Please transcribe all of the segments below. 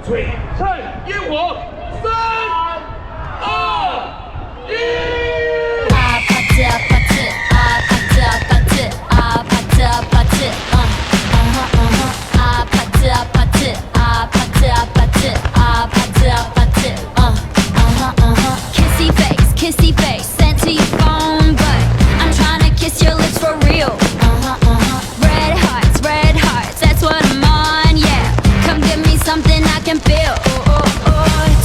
璀璨烟火，3、2、1。啊啪呲啊啪呲啊啪呲啊啪呲啊啪呲啊啪呲，啊啪呲啊啪呲啊啪呲啊啪呲啊啪呲啊啪呲，kissy face sent to your phone, but I'm trying to kiss your lips for real. Red hearts, that's what I'm on, yeah. Come give me something I can feel.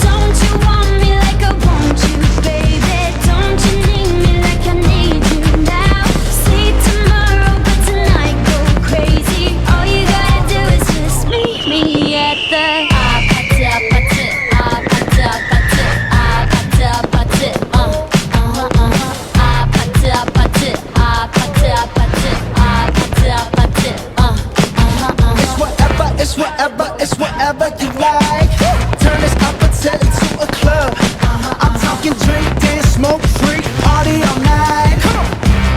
Don't you want me like I want you, baby? Don't you need me like I need you now? See tomorrow, but tonight go crazy. All you gotta do is just meet me at the It's whatever you like. Turn this up and turn it to a club. I'm talking drink, dance, smoke, freak, party all night.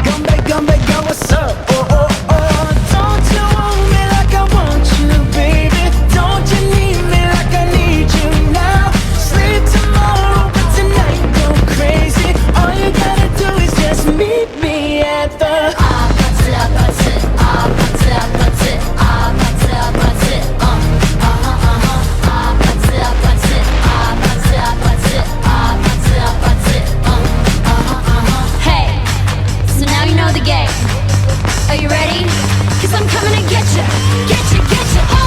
Come back, go, what's up? Oh. Don't you want me like I want you, baby? Don't you need me like I need you now? Sleep tomorrow, but tonight go crazy. All you gotta do is just meet me at the Are you ready? 'Cause I'm coming to get you.